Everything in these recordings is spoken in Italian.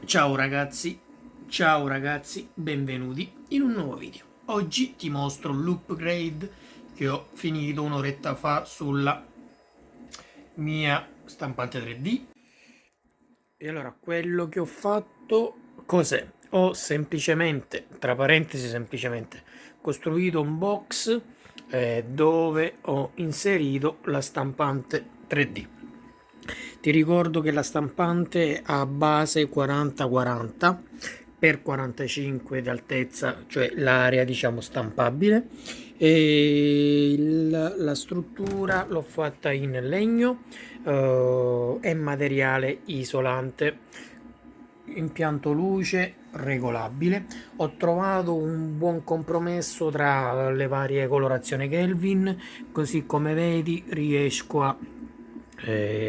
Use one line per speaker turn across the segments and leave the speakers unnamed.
Ciao ragazzi, benvenuti in un nuovo video. Oggi ti mostro l'upgrade che ho finito un'oretta fa sulla mia stampante 3D. E allora, quello che ho fatto cos'è? Ho semplicemente, tra parentesi semplicemente, costruito un box dove ho inserito la stampante 3D. Ti ricordo che la stampante ha base 40-40 per 45 di altezza, cioè l'area diciamo stampabile, e la struttura l'ho fatta in legno e materiale isolante, impianto luce regolabile. Ho trovato un buon compromesso tra le varie colorazioni Kelvin, così come vedi riesco a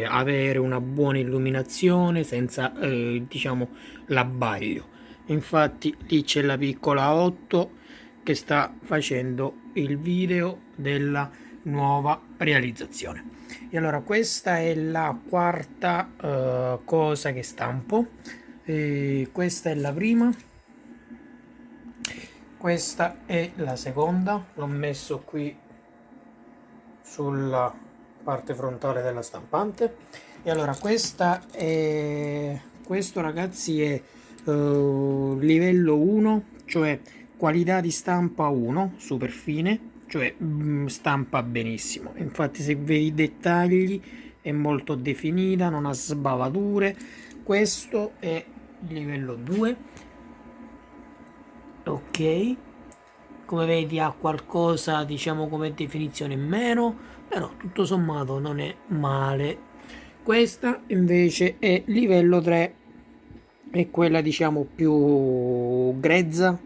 avere una buona illuminazione senza diciamo l'abbaglio. Infatti lì c'è la piccola 8 che sta facendo il video della nuova realizzazione. E allora questa è la quarta cosa che stampo, questa è la prima, questa è la seconda, l'ho messo qui sulla parte frontale della stampante. E allora questo ragazzi è livello 1, cioè qualità di stampa 1, super fine, cioè stampa benissimo. Infatti se vedi i dettagli è molto definita, non ha sbavature. Questo è livello 2, ok, come vedi ha qualcosa diciamo come definizione in meno, però tutto sommato non è male. Questa invece è livello 3, è quella diciamo più grezza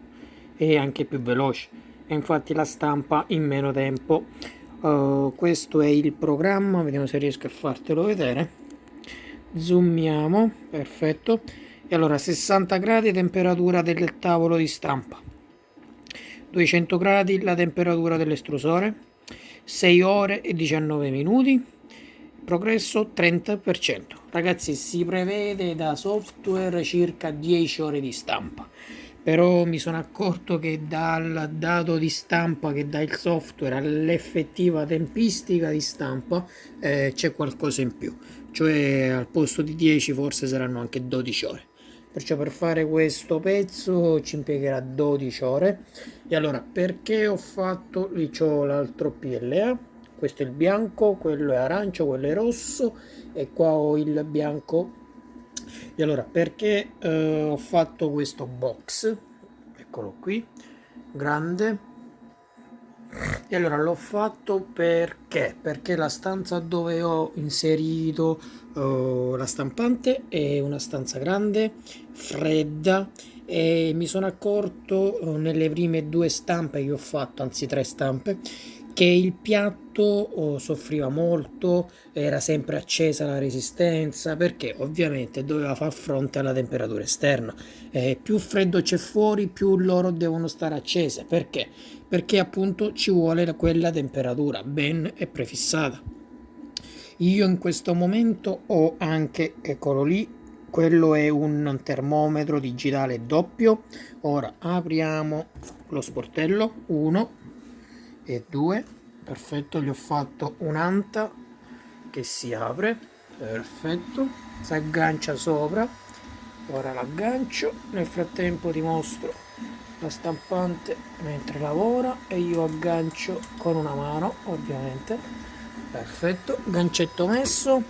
e anche più veloce, e infatti la stampa in meno tempo. Questo è il programma, vediamo se riesco a fartelo vedere, zoomiamo, perfetto. E allora 60 gradi temperatura del tavolo di stampa, 200 gradi la temperatura dell'estrusore, 6 ore e 19 minuti, progresso 30%. Ragazzi, si prevede da software circa 10 ore di stampa, però mi sono accorto che dal dato di stampa che dà il software all'effettiva tempistica di stampa c'è qualcosa in più, cioè al posto di 10 forse saranno anche 12 ore. Perciò per fare questo pezzo ci impiegherà 12 ore. E allora, perché ho fatto, lì c'ho l'altro PLA, questo è il bianco, quello è arancio, quello è rosso e qua ho il bianco. E allora, perché ho fatto questo box, eccolo qui, grande. E allora l'ho fatto perché la stanza dove ho inserito la stampante è una stanza grande, fredda, e mi sono accorto nelle prime due stampe che ho fatto, anzi tre stampe, che il piatto soffriva molto, era sempre accesa la resistenza, perché ovviamente doveva far fronte alla temperatura esterna. Più freddo c'è fuori, più loro devono stare accese. Perché? Perché appunto ci vuole quella temperatura ben e prefissata. Io in questo momento ho anche, eccolo lì, quello è un termometro digitale doppio. Ora apriamo lo sportello, 1 e 2, perfetto, gli ho fatto un'anta che si apre, perfetto, si aggancia sopra. Ora l'aggancio, nel frattempo ti mostro la stampante mentre lavora e io aggancio con una mano ovviamente, perfetto, gancetto messo,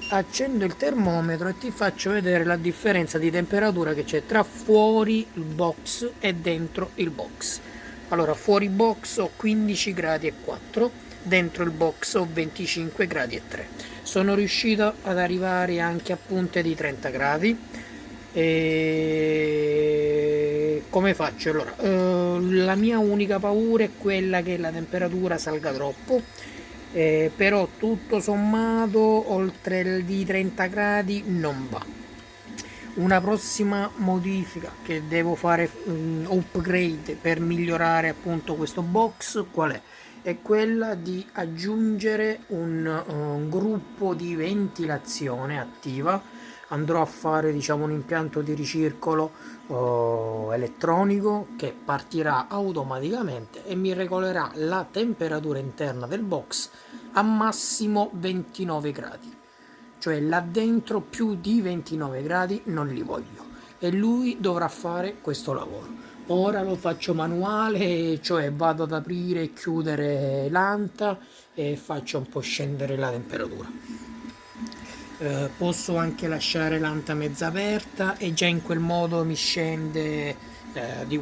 accendo il termometro e ti faccio vedere la differenza di temperatura che c'è tra fuori il box e dentro il box. Allora, fuori box ho 15 gradi e 4, dentro il box ho 25 gradi e 3. Sono riuscito ad arrivare anche a punte di 30 gradi. E come faccio? Allora, la mia unica paura è quella che la temperatura salga troppo, però tutto sommato oltre di 30 gradi non va. Una prossima modifica che devo fare, upgrade per migliorare appunto questo box, qual è? è quella di aggiungere un gruppo di ventilazione attiva. Andrò a fare diciamo un impianto di ricircolo elettronico che partirà automaticamente e mi regolerà la temperatura interna del box a massimo 29 gradi, cioè là dentro più di 29 gradi non li voglio e lui dovrà fare questo lavoro. Ora lo faccio manuale, cioè vado ad aprire e chiudere l'anta e faccio un po' scendere la temperatura. Posso anche lasciare l'anta mezza aperta e già in quel modo mi scende di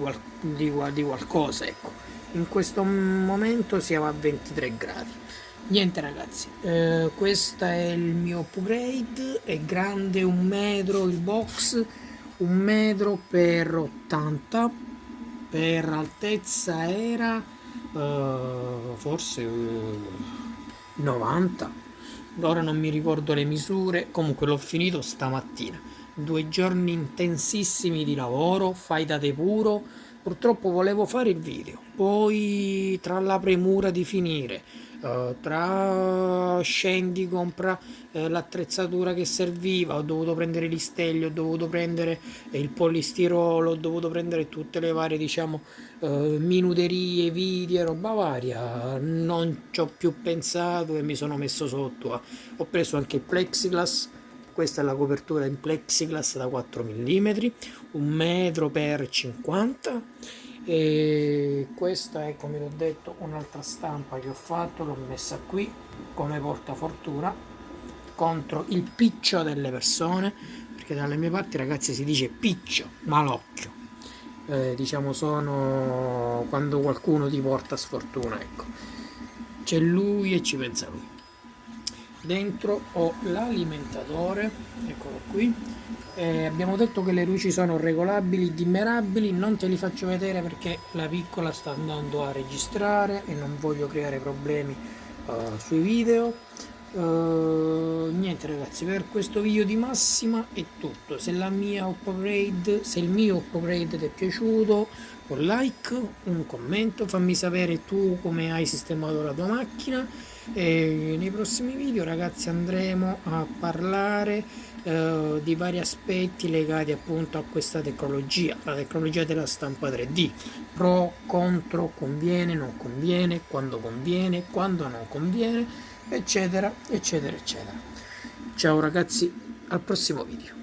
qualcosa, ecco. In questo momento siamo a 23 gradi. Niente ragazzi, questo è il mio upgrade, è grande 1 metro il box, 1 metro per 80, per altezza era forse 90, ora non mi ricordo le misure, comunque l'ho finito stamattina. 2 giorni intensissimi di lavoro, fai da te puro. Purtroppo volevo fare il video, poi tra la premura di finire, tra scendi, compra l'attrezzatura che serviva, ho dovuto prendere gli stelli, ho dovuto prendere il polistirolo, ho dovuto prendere tutte le varie diciamo minuterie, video e roba varia, non ci ho più pensato e mi sono messo sotto. Ho preso anche il plexiglass. Questa è la copertura in plexiglass da 4 mm, 1 metro per 50, e questa è, come ho detto, un'altra stampa che ho fatto, l'ho messa qui come portafortuna contro il piccio delle persone, perché dalle mie parti ragazzi si dice piccio, malocchio, diciamo sono quando qualcuno ti porta sfortuna, ecco, c'è lui e ci pensa lui. Dentro ho l'alimentatore, eccolo qui. Abbiamo detto che le luci sono regolabili, dimmerabili, non te li faccio vedere perché la piccola sta andando a registrare e non voglio creare problemi sui video. Niente ragazzi, per questo video di massima è tutto. Se il mio upgrade ti è piaciuto, un like, un commento, fammi sapere tu come hai sistemato la tua macchina. E nei prossimi video ragazzi andremo a parlare di vari aspetti legati appunto a questa tecnologia, la tecnologia della stampa 3D, pro, contro, conviene, non conviene, quando non conviene, eccetera eccetera eccetera. Ciao ragazzi, al prossimo video.